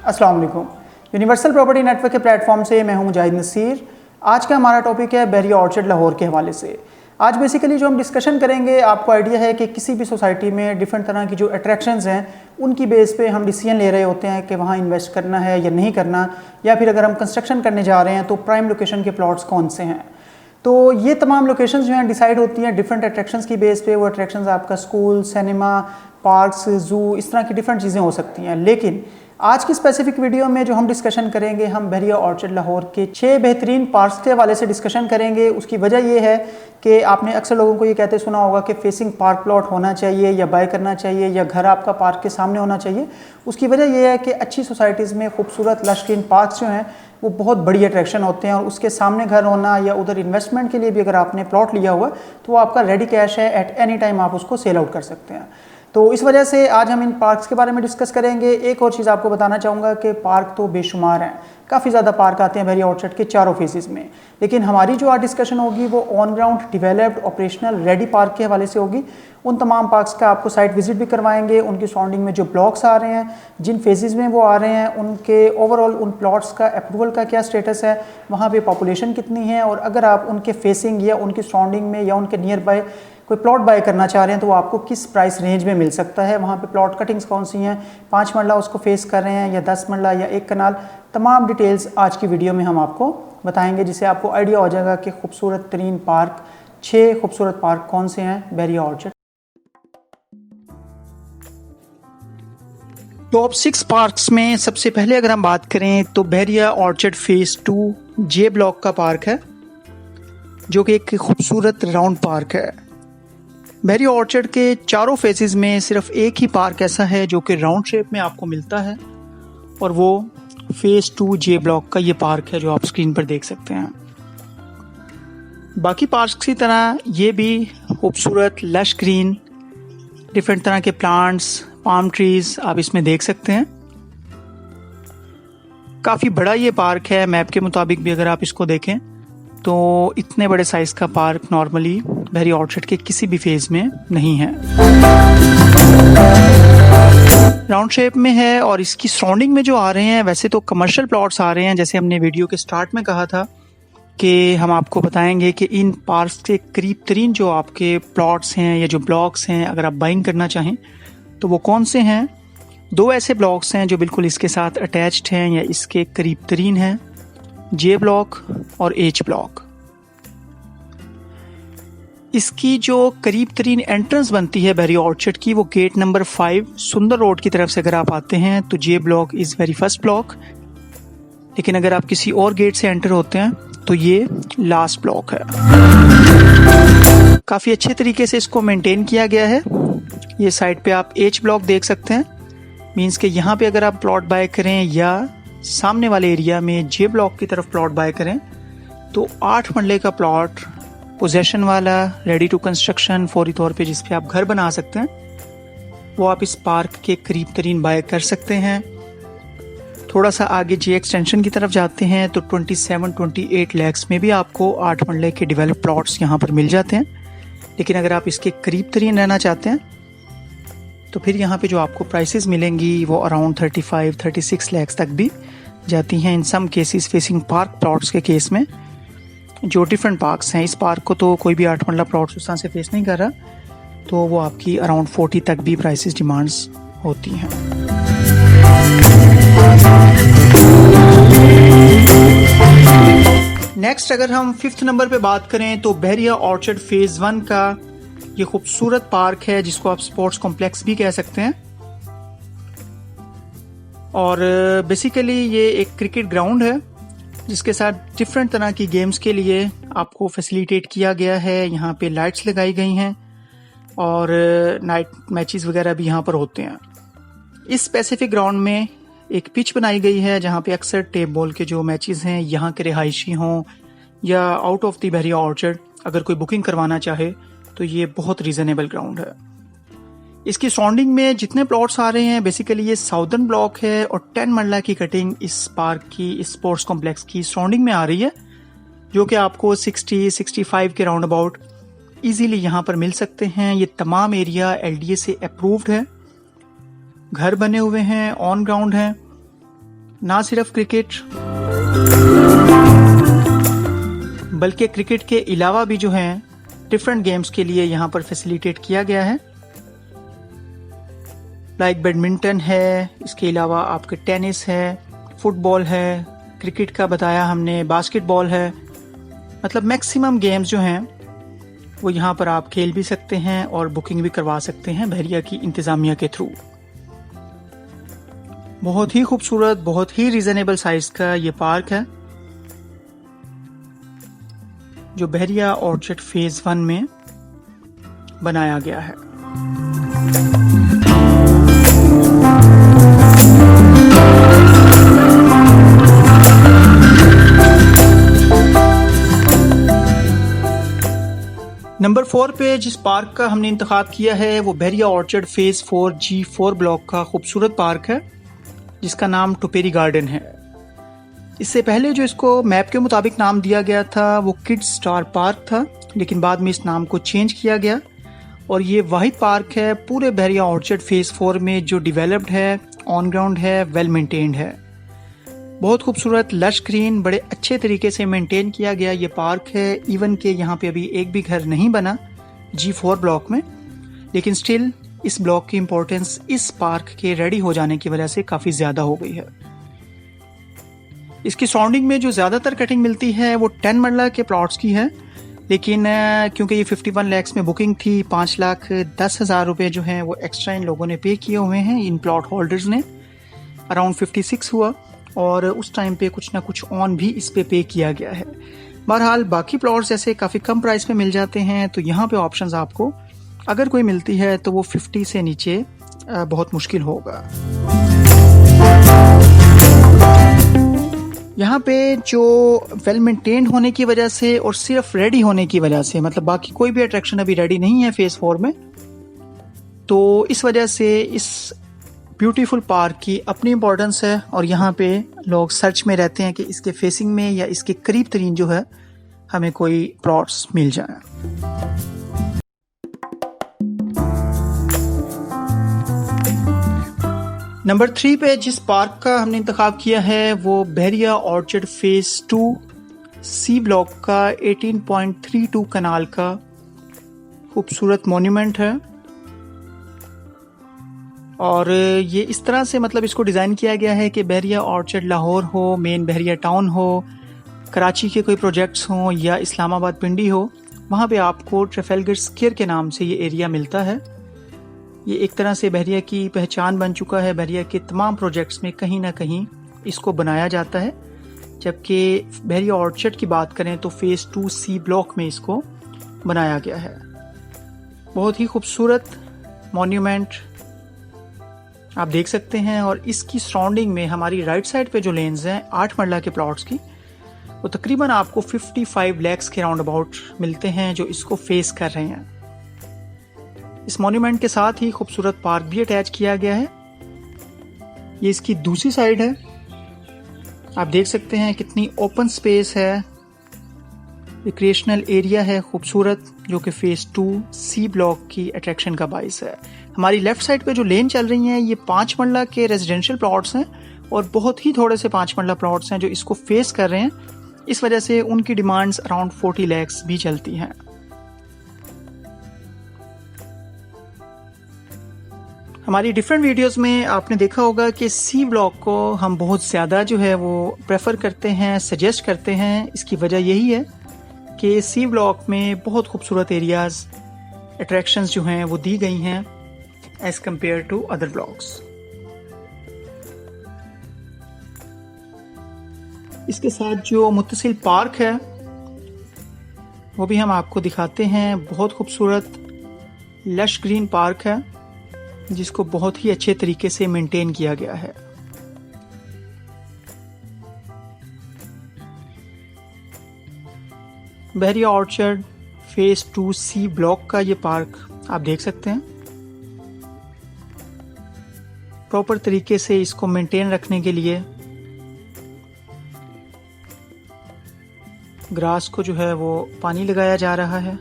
अस्सलाम वालेकुम। Universal property network के प्लेटफॉर्म से मैं हूं मुजाहिद नसीर। आज का हमारा टॉपिक है बहरिया ऑर्चर्ड लाहौर के हवाले से। आज बेसिकली जो हम डिस्कशन करेंगे, आपको आइडिया है कि किसी भी सोसाइटी में डिफरेंट तरह की जो अट्रैक्शंस हैं उनकी बेस पे हम डिसीजन ले रहे होते हैं कि वहाँ इन्वेस्ट करना है या नहीं करना, या फिर अगर हम कंस्ट्रक्शन करने जा रहे हैं तो प्राइम लोकेशन के प्लॉट्स कौन से हैं। तो ये तमाम लोकेशंस जो हैं डिसाइड होती हैं डिफरेंट अट्रैक्शंस की बेस पे। वो अट्रैक्शंस आपका स्कूल, सिनेमा, पार्क्स, ज़ू, इस तरह की डिफरेंट चीज़ें हो सकती हैं। लेकिन आज की स्पेसिफिक वीडियो में जो हम डिस्कशन करेंगे, हम बहरिया ऑर्चर्ड लाहौर के 6 बेहतरीन पार्क्स के हवाले से डिस्कशन करेंगे। उसकी वजह ये है कि आपने अक्सर लोगों को ये कहते सुना होगा कि फेसिंग पार्क प्लॉट होना चाहिए या बाय करना चाहिए या घर आपका पार्क के सामने होना चाहिए। उसकी वजह ये है कि अच्छी सोसाइटीज़ में खूबसूरत लश ग्रीन पार्क्स जो हैं वो बहुत बड़ी अट्रैक्शन होते हैं, और उसके सामने घर होना या उधर इन्वेस्टमेंट के लिए भी अगर आपने प्लॉट लिया हुआ तो वो आपका रेडी कैश है, एट एनी टाइम आप उसको सेल आउट कर सकते हैं। तो इस वजह से आज हम इन पार्क्स के बारे में डिस्कस करेंगे। एक और चीज़ आपको बताना चाहूँगा कि पार्क तो बेशुमार हैं, काफ़ी ज़्यादा पार्क आते हैं बहरिया ऑर्चर्ड के चारों फेजेस में। लेकिन हमारी जो आज डिस्कशन होगी वो on ground developed operational ready park के हवाले से होगी। उन तमाम पार्क्स का आपको साइट विजिट भी करवाएंगे, उनकी सराउंडिंग में जो ब्लॉक्स आ रहे हैं, जिन फेजेस में वो आ रहे हैं, उनके ओवरऑल उन प्लॉट्स का अप्रूवल का क्या स्टेटस है, वहाँ पे पॉपुलेशन कितनी है, और अगर आप उनके फेसिंग या उनकी सराउंडिंग में या उनके नियर बाय कोई प्लॉट बाय करना चाह रहे हैं तो वो आपको किस प्राइस रेंज में मिल सकता है। वहाँ पे प्लॉट कटिंग्स कौन सी हैं, 5 मरला उसको फेस कर रहे हैं या 10 मरला या 1 कनाल, तमाम डिटेल्स आज की वीडियो में हम आपको बताएंगे, जिससे आपको आइडिया हो जाएगा कि खूबसूरत तरीन पार्क, 6 खूबसूरत पार्क कौन से हैं बहरिया ऑर्चर्ड। टॉप 6 पार्क्स में सबसे पहले अगर हम बात करें तो बहरिया ऑर्चर्ड फेज 2 जे ब्लॉक का पार्क है, जो कि एक खूबसूरत राउंड पार्क है। बहरिया ऑर्चर्ड के चारों फेजेस में सिर्फ एक ही पार्क ऐसा है जो कि राउंड शेप में आपको मिलता है, और वो फेज 2 जे ब्लॉक का ये पार्क है जो आप स्क्रीन पर देख सकते हैं। बाकी पार्क्स की तरह ये भी खूबसूरत लश ग्रीन डिफरेंट तरह के प्लांट्स, पाम ट्रीज आप इसमें देख सकते हैं। काफ़ी बड़ा ये पार्क है, मैप के मुताबिक भी अगर आप इसको देखें तो इतने बड़े साइज का पार्क नॉर्मली बहरिया ऑर्चर्ड के किसी भी फेज में नहीं है। राउंड शेप में है, और इसकी सराउंडिंग में जो आ रहे हैं वैसे तो कमर्शियल प्लॉट्स आ रहे हैं। जैसे हमने वीडियो के स्टार्ट में कहा था कि हम आपको बताएंगे कि इन पार्क्स के करीब तरीन जो आपके प्लॉट्स हैं या जो ब्लॉक्स हैं, अगर आप बाइंग करना चाहें तो वो कौन से हैं। 2 ऐसे ब्लॉक्स हैं जो बिल्कुल इसके साथ अटैच्ड हैं या इसके करीब तरीन हैं, जे ब्लॉक और एच ब्लॉक। इसकी जो करीब तरीन एंट्रेंस बनती है बहरिया ऑर्चर्ड की, वो गेट नंबर 5 सुंदर रोड की तरफ से अगर आप आते हैं तो जे block is very first block. लेकिन अगर आप किसी और गेट से एंटर होते हैं तो ये लास्ट ब्लॉक है। काफ़ी अच्छे तरीके से इसको मेंटेन किया गया है। ये साइड पे आप एच ब्लॉक देख सकते हैं, मीन्स कि यहाँ पे अगर आप प्लॉट बाय करें या सामने वाले एरिया में जे ब्लॉक की तरफ प्लॉट बाय करें तो 8 मरले का प्लॉट पोजेशन वाला, रेडी टू कंस्ट्रक्शन, फौरी तौर पे जिस पे आप घर बना सकते हैं, वो आप इस पार्क के करीब तरीन बाय कर सकते हैं। थोड़ा सा आगे जे एक्सटेंशन की तरफ जाते हैं तो 27-28 लैक्स में भी आपको 8 मरले के डेवलप प्लॉट्स यहाँ पर मिल जाते हैं। लेकिन अगर आप इसके करीब तरीन रहना चाहते हैं तो फिर यहाँ पे जो आपको प्राइसेस मिलेंगी वो अराउंड 35-36 लैक्स तक भी जाती हैं in some cases facing park plots के केस में, जो डिफरेंट पार्क्स हैं। इस पार्क को तो कोई भी 8 मरला प्लॉट्स उस तरह से फेस नहीं कर रहा, तो वो आपकी अराउंड 40 तक भी प्राइसेस डिमांड्स होती हैं। नेक्स्ट अगर हम 5th नंबर पे बात करें तो बहरिया ऑर्चर्ड फेज 1 का ये खूबसूरत पार्क है, जिसको आप स्पोर्ट्स कॉम्प्लेक्स भी कह सकते हैं। और बेसिकली ये एक क्रिकेट ग्राउंड है जिसके साथ डिफरेंट तरह की गेम्स के लिए आपको फैसिलिटेट किया गया है। यहाँ पे लाइट्स लगाई गई हैं और नाइट मैचेस वगैरह भी यहाँ पर होते हैं। इस स्पेसिफिक ग्राउंड में एक पिच बनाई गई है जहाँ पे अक्सर टेप बॉल के जो मैचेस हैं यहाँ के रिहायशी हों या out of the Bahria orchard अगर कोई बुकिंग करवाना चाहे तो ये बहुत रीजनेबल ग्राउंड है। इसकी सराउंडिंग में जितने प्लॉट्स आ रहे हैं बेसिकली ये साउदर्न ब्लॉक है, और 10 मरला की कटिंग इस पार्क की, इस स्पोर्ट्स कॉम्प्लेक्स की सराउंडिंग में आ रही है, जो कि आपको 60-65 के राउंड अबाउट इजीली यहाँ पर मिल सकते हैं। ये तमाम एरिया LDA से अप्रूव्ड है, घर बने हुए हैं, ऑन ग्राउंड हैं, ना सिर्फ क्रिकेट बल्कि क्रिकेट के अलावा भी जो है डिफरेंट गेम्स के लिए यहाँ पर फैसिलिटेट किया गया है, लाइक बैडमिंटन है, इसके अलावा आपके टेनिस है, फुटबॉल है, क्रिकेट का बताया हमने, बास्केटबॉल है। मतलब मैक्सिमम गेम्स जो हैं वो यहाँ पर आप खेल भी सकते हैं और बुकिंग भी करवा सकते हैं बहरिया की इंतज़ामिया के थ्रू। बहुत ही खूबसूरत, बहुत ही रीजनेबल साइज का ये पार्क है जो बहरिया ऑर्चर्ड फेज 1 में बनाया गया है। नंबर 4 पे जिस पार्क का हमने इंतखाब किया है वो बहरिया ऑर्चर्ड फेज 4 G4 ब्लॉक का खूबसूरत पार्क है जिसका नाम टुपेरी गार्डन है। इससे पहले जो इसको मैप के मुताबिक नाम दिया गया था वो किड्स स्टार पार्क था, लेकिन बाद में इस नाम को चेंज किया गया और ये वाहिद पार्क है पूरे बहरिया ऑर्चर्ड फेज 4 में जो डेवलप्ड है, ऑन ग्राउंड है, वेल मेंटेन्ड है। बहुत खूबसूरत लश ग्रीन, बड़े अच्छे तरीके से मेंटेन किया गया ये पार्क है। इवन के यहाँ पे अभी एक भी घर नहीं बना G4 ब्लॉक में, लेकिन स्टिल इस ब्लॉक की इम्पोर्टेंस इस पार्क के रेडी हो जाने की वजह से काफ़ी ज़्यादा हो गई है। इसकी सराउंडिंग में जो ज़्यादातर कटिंग मिलती है वो 10 मरला के प्लॉट्स की है, लेकिन क्योंकि ये 51 लाख में बुकिंग थी, 5,10,000 रुपये जो हैं वो एक्स्ट्रा इन लोगों ने पे किए हुए हैं, इन प्लॉट होल्डर्स ने। अराउंड 56 हुआ और उस टाइम पे कुछ ना कुछ ऑन भी इस पे किया गया है। बहरहाल बाकी प्लॉट्स जैसे काफ़ी कम प्राइस पे मिल जाते हैं, तो यहाँ पे ऑप्शंस आपको अगर कोई मिलती है तो वो 50 से नीचे बहुत मुश्किल होगा। यहाँ पे जो वेल मेंटेन्ड होने की वजह से और सिर्फ रेडी होने की वजह से, मतलब बाकी कोई भी अट्रैक्शन अभी रेडी नहीं है फेज 4 में, तो इस वजह से इस ब्यूटीफुल पार्क की अपनी इम्पोर्टेंस है और यहाँ पे लोग सर्च में रहते हैं कि इसके फेसिंग में या इसके करीब तरीन जो है हमें कोई प्लॉट्स मिल जाए। नंबर 3 पे जिस पार्क का हमने इंतखाब किया है वो बहरिया ऑर्चर्ड फेज 2 C ब्लॉक का 18.32 कनाल का खूबसूरत मॉन्यूमेंट है। और ये इस तरह से मतलब इसको डिज़ाइन किया गया है कि बहरिया ऑर्चर्ड लाहौर हो, मेन बहरिया टाउन हो, कराची के कोई प्रोजेक्ट्स हों या इस्लामाबाद पिंडी हो, वहाँ पे आपको ट्रफेलगर स्क्वायर के नाम से ये एरिया मिलता है। ये एक तरह से बहरिया की पहचान बन चुका है। बहरिया के तमाम प्रोजेक्ट्स में कहीं ना कहीं इसको बनाया जाता है। जबकि बहरिया ऑर्चर्ड की बात करें तो फेज़ 2 C ब्लॉक में इसको बनाया गया है। बहुत ही खूबसूरत मॉन्यूमेंट आप देख सकते हैं। और इसकी सराउंडिंग में हमारी राइट साइड पे जो लेन्स हैं 8 मरला के प्लॉट्स की, वो तकरीबन आपको 55 लाख के राउंड अबाउट मिलते हैं जो इसको फेस कर रहे हैं। इस मॉन्यूमेंट के साथ ही खूबसूरत पार्क भी अटैच किया गया है। ये इसकी दूसरी साइड है। आप देख सकते हैं कितनी ओपन स्पेस है, रिक्रिएशनल एरिया है खूबसूरत, जो कि फेज 2 C ब्लॉक की अट्रैक्शन का बाइस है। हमारी लेफ्ट साइड पे जो लेन चल रही हैं ये 5 मरला के रेजिडेंशियल प्लॉट्स हैं और बहुत ही थोड़े से 5 मरला प्लॉट्स हैं जो इसको फेस कर रहे हैं। इस वजह से उनकी डिमांड्स अराउंड 40 लाख भी चलती हैं। हमारी डिफरेंट वीडियोस में आपने देखा होगा कि C ब्लॉक को हम बहुत ज़्यादा जो है वो प्रेफर करते हैं, सजेस्ट करते हैं। इसकी वजह यही है कि C ब्लॉक में बहुत खूबसूरत एरियाज़, अट्रैक्शंस जो हैं वो दी गई हैं as compare to other blocks. इसके साथ जो मुत्तसिल पार्क है वो भी हम आपको दिखाते हैं। बहुत खूबसूरत लश ग्रीन पार्क है जिसको बहुत ही अच्छे तरीके से मेंटेन किया गया है। बहरिया ऑर्चर्ड फेज 2 C ब्लॉक का ये पार्क आप देख सकते हैं। प्रॉपर तरीके से इसको मेंटेन रखने के लिए ग्रास को जो है वो पानी लगाया जा रहा है।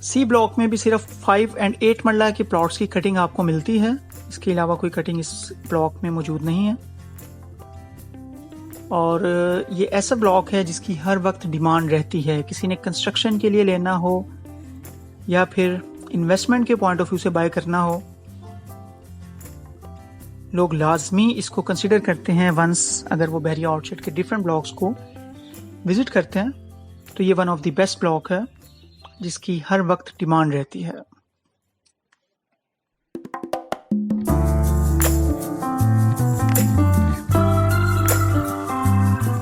C ब्लॉक में भी सिर्फ 5 और 8 मरला के प्लॉट्स की कटिंग आपको मिलती है। इसके अलावा कोई कटिंग इस ब्लॉक में मौजूद नहीं है। और ये ऐसा ब्लॉक है जिसकी हर वक्त डिमांड रहती है। किसी ने कंस्ट्रक्शन के लिए लेना हो या फिर इन्वेस्टमेंट के पॉइंट ऑफ व्यू से बाय करना हो, लोग लाजमी इसको कंसिडर करते हैं वंस अगर वो बहरिया ऑर्चिड के डिफरेंट ब्लॉक्स को विजिट करते हैं। तो ये one of the best block है जिसकी हर वक्त डिमांड रहती है।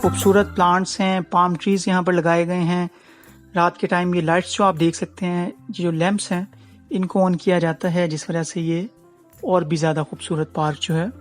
खूबसूरत प्लांट्स हैं, पाम ट्रीज यहाँ पर लगाए गए हैं। रात के टाइम ये लाइट्स जो आप देख सकते हैं, ये जो लैंप्स हैं, इनको ऑन किया जाता है, जिस वजह से ये और भी ज़्यादा खूबसूरत पार्क जो है।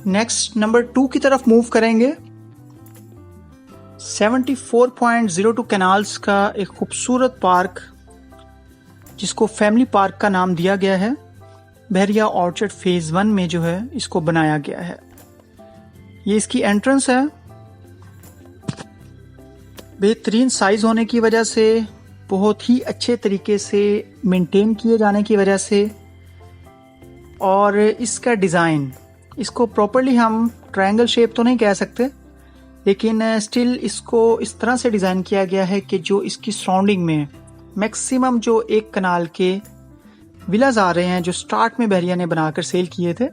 नेक्स्ट नंबर 2 की तरफ मूव करेंगे। 74.02 कैनाल्स का एक खूबसूरत पार्क जिसको फैमिली पार्क का नाम दिया गया है, बहरिया ऑर्चिड फेज 1 में जो है इसको बनाया गया है। ये इसकी एंट्रेंस है। बेहतरीन साइज होने की वजह से, बहुत ही अच्छे तरीके से मेंटेन किए जाने की वजह से, और इसका डिज़ाइन, इसको प्रॉपर्ली हम ट्रायंगल शेप तो नहीं कह सकते, लेकिन स्टिल इसको इस तरह से डिज़ाइन किया गया है कि जो इसकी सराउंडिंग में मैक्सिमम जो एक कनाल के विलाज आ रहे हैं, जो स्टार्ट में बहरिया ने बनाकर सेल किए थे,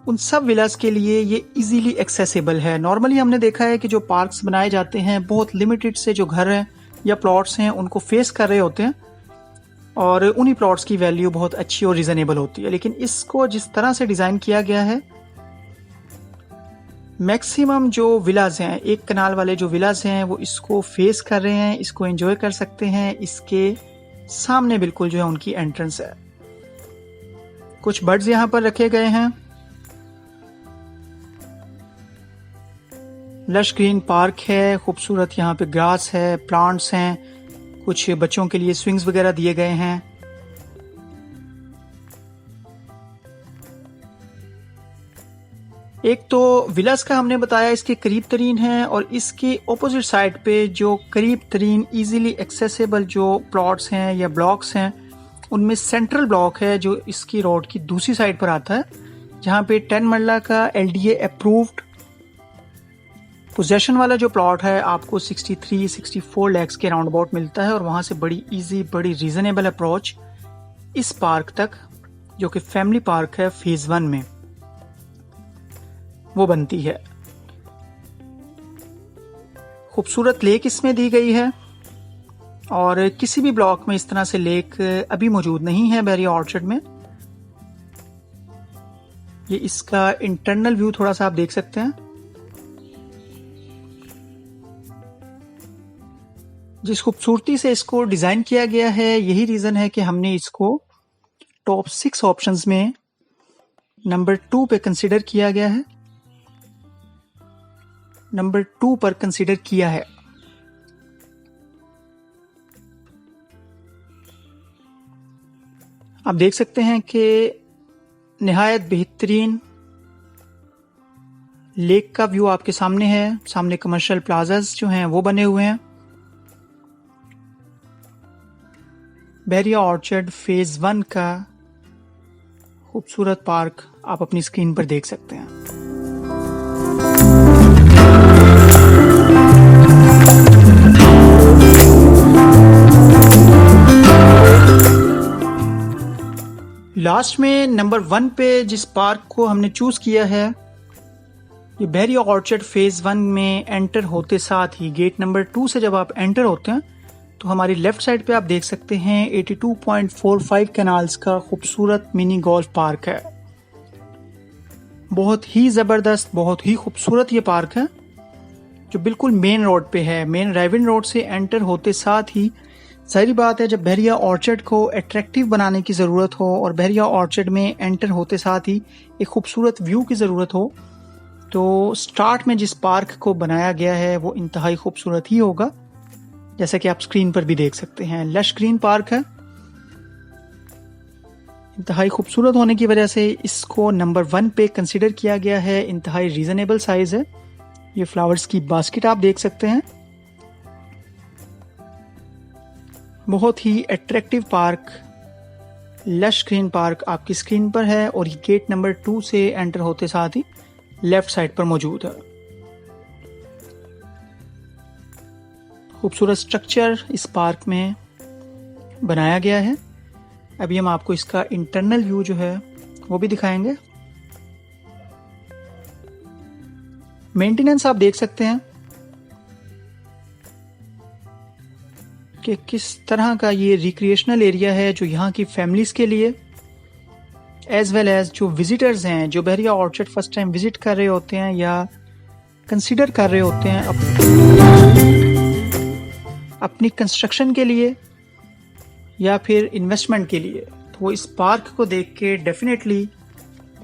उन सब विलाज के लिए ये इजीली एक्सेसिबल है। नॉर्मली हमने देखा है कि जो पार्क्स बनाए जाते हैं, बहुत लिमिटेड से जो घर हैं या प्लॉट्स हैं उनको फेस कर रहे होते हैं, और उन्हीं प्लॉट्स की वैल्यू बहुत अच्छी और रीजनेबल होती है। लेकिन इसको जिस तरह से डिज़ाइन किया गया है, मैक्सिमम जो विलाज हैं, एक कनाल वाले जो विलाज हैं, वो इसको फेस कर रहे हैं, इसको एंजॉय कर सकते हैं। इसके सामने बिल्कुल जो है उनकी एंट्रेंस है। कुछ बर्ड्स यहाँ पर रखे गए हैं। लश ग्रीन पार्क है, खूबसूरत यहाँ पे ग्रास है, प्लांट्स हैं, कुछ बच्चों के लिए स्विंग्स वगैरह दिए गए हैं। एक तो विलास का हमने बताया इसके करीब तरीन है, और इसके ऑपोजिट साइड पे जो करीब तरीन इजीली एक्सेसिबल जो प्लॉट्स हैं या ब्लॉक्स हैं, उनमें सेंट्रल ब्लॉक है जो इसकी रोड की दूसरी साइड पर आता है, जहाँ पे 10 मरला का LDA अप्रूव्ड पोजेशन वाला जो प्लॉट है आपको 63-64 लैक्स के राउंड अबाउट मिलता है। और वहाँ से बड़ी इजी, बड़ी रीजनेबल अप्रोच इस पार्क तक, जो कि फैमिली पार्क है फेज 1 में, वो बनती है। खूबसूरत लेक इसमें दी गई है, और किसी भी ब्लॉक में इस तरह से लेक अभी मौजूद नहीं है बहरिया ऑर्चिड में। ये इसका इंटरनल व्यू थोड़ा सा आप देख सकते हैं। जिस खूबसूरती से इसको डिजाइन किया गया है, यही रीजन है कि हमने इसको टॉप 6 ऑप्शंस में नंबर 2 पे कंसीडर किया गया है, नंबर 2 पर कंसीडर किया है। आप देख सकते हैं कि निहायत बेहतरीन लेक का व्यू आपके सामने है। सामने कमर्शियल प्लाजास जो हैं वो बने हुए हैं। बहरिया ऑर्चिड फेज 1 का खूबसूरत पार्क आप अपनी स्क्रीन पर देख सकते हैं। लास्ट में नंबर 1 पे जिस पार्क को हमने चूज किया है, ये बहरिया ऑर्चिड फेज 1 में एंटर होते साथ ही गेट नंबर 2 से जब आप एंटर होते हैं तो हमारी लेफ्ट साइड पे आप देख सकते हैं 82.45 कैनाल्स का खूबसूरत मिनी गोल्फ पार्क है। बहुत ही जबरदस्त, बहुत ही खूबसूरत ये पार्क है, जो बिल्कुल मेन रोड पे है। मेन राइविन रोड से एंटर होते साथ ही, सारी बात है, जब बहरिया ऑर्चिड को अट्रैक्टिव बनाने की ज़रूरत हो और बहरिया ऑर्चिड में एंटर होते साथ ही एक खूबसूरत व्यू की ज़रूरत हो, तो स्टार्ट में जिस पार्क को बनाया गया है वो इंतहाई खूबसूरत ही होगा। जैसा कि आप स्क्रीन पर भी देख सकते हैं। लश ग्रीन पार्क है, इंतहाई खूबसूरत होने की वजह से इसको नंबर 1 पे कंसिडर किया गया है। इंतहाई रीजनेबल साइज है। ये फ्लावर्स की बास्केट आप देख सकते हैं। बहुत ही attractive park, lush green park आपकी स्क्रीन पर है और ये गेट नंबर 2 से एंटर होते साथ ही लेफ्ट साइड पर मौजूद है। खूबसूरत स्ट्रक्चर इस पार्क में बनाया गया है। अभी हम आपको इसका इंटरनल व्यू जो है वो भी दिखाएंगे। मेंटेनेंस आप देख सकते हैं कि किस तरह का ये रिक्रिएशनल एरिया है जो यहाँ की फैमिलीज के लिए एज वेल एज जो विजिटर्स हैं, जो बहरिया ऑर्चर्ड फर्स्ट टाइम विजिट कर रहे होते हैं या कंसीडर कर रहे होते हैं अपनी कंस्ट्रक्शन के लिए या फिर इन्वेस्टमेंट के लिए, तो वो इस पार्क को देख के डेफिनेटली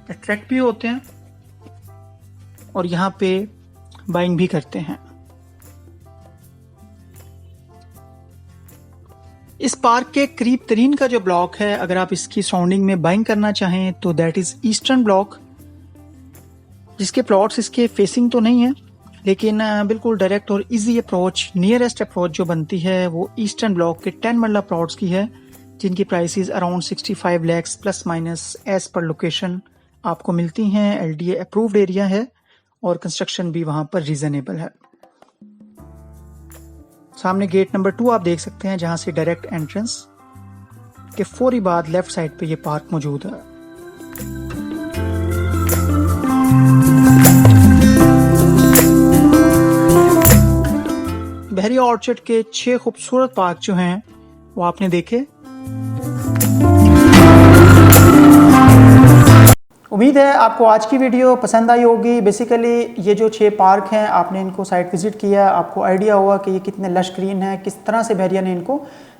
अट्रैक्ट भी होते हैं और यहाँ पे बाइंग भी करते हैं। इस पार्क के करीब तरीन का जो ब्लॉक है, अगर आप इसकी सराउंडिंग में बाइंग करना चाहें तो दैट इज ईस्टर्न ब्लॉक, जिसके प्लॉट्स इसके फेसिंग तो नहीं है लेकिन बिल्कुल डायरेक्ट और इजी अप्रोच, नियरेस्ट अप्रोच जो बनती है वो ईस्टर्न ब्लॉक के 10 मरला प्लॉट्स की है, जिनकी prices around 65 lakh plus minus as per location आपको मिलती हैं। LDA अप्रूव्ड एरिया है और कंस्ट्रक्शन भी वहां पर रीजनेबल है। सामने गेट नंबर 2 आप देख सकते हैं, जहां से डायरेक्ट एंट्रेंस के फौरी बाद लेफ्ट साइड पे ये पार्क मौजूद है। बहरिया ऑर्चर्ड के 6 खूबसूरत पार्क जो हैं वो आपने देखे। उम्मीद है आपको आज की वीडियो पसंद आई होगी। बेसिकली ये जो 6 पार्क हैं, आपने इनको साइट विजिट किया, आपको आइडिया हुआ कि ये कितने लश ग्रीन है, किस तरह से बहरिया ने इनको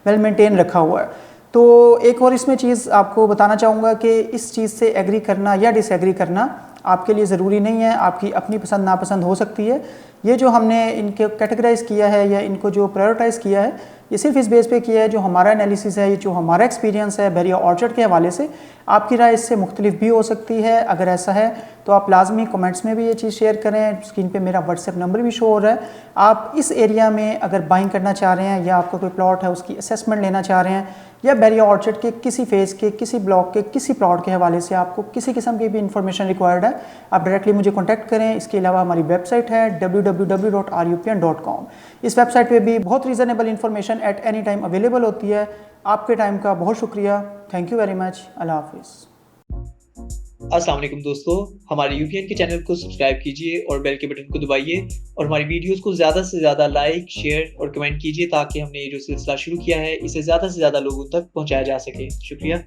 वेल मेंटेन रखा हुआ है। तो एक और इसमें चीज़ आपको बताना चाहूँगा कि इस चीज़ से एग्री करना या डिसएग्री करना आपके लिए ज़रूरी नहीं है, आपकी अपनी पसंद नापसंद हो सकती है। ये जो हमने इनको कैटेगराइज किया है या इनको जो प्रायोरिटाइज़ किया है, ये सिर्फ इस बेस पे किया है जो हमारा एनालिसिस है, ये जो हमारा एक्सपीरियंस है बहरिया ऑर्चर्ड के हवाले से। आपकी राय इससे मुख्तलिफ भी हो सकती है। अगर ऐसा है तो आप लाजमी कमेंट्स में भी ये चीज़ शेयर करें। स्क्रीन पे मेरा व्हाट्सएप नंबर भी शो हो रहा है। आप इस एरिया में अगर बाइंग करना चाह रहे हैं या आपका कोई प्लॉट है उसकी असेसमेंट लेना चाह रहे हैं या बहरिया ऑर्चर्ड के किसी फेज़ के, किसी ब्लॉक के, किसी प्लॉट के हवाले से आपको किसी किस्म की भी इंफॉर्मेशन रिक्वायर्ड है, आप डायरेक्टली मुझे कॉन्टैक्ट करें। इसके अलावा हमारी वेबसाइट है www.rupn.com। इस वेबसाइट पे भी बहुत reasonable information at any time available होती है। आपके टाइम का बहुत शुक्रिया। Thank you very much. अल्लाह हाफिज़। अस्सलाम वालेकुम दोस्तों, हमारे यूपीएन के चैनल को सब्सक्राइब कीजिए और बेल के बटन को दबाइए और हमारी वीडियोस को ज़्यादा से ज़्यादा लाइक, शेयर और कमेंट कीजिए ताकि हमने ये जो सिलसिला शुरू किया है इसे ज़्यादा से ज़्यादा लोगों तक पहुंचाया जा सके। शुक्रिया।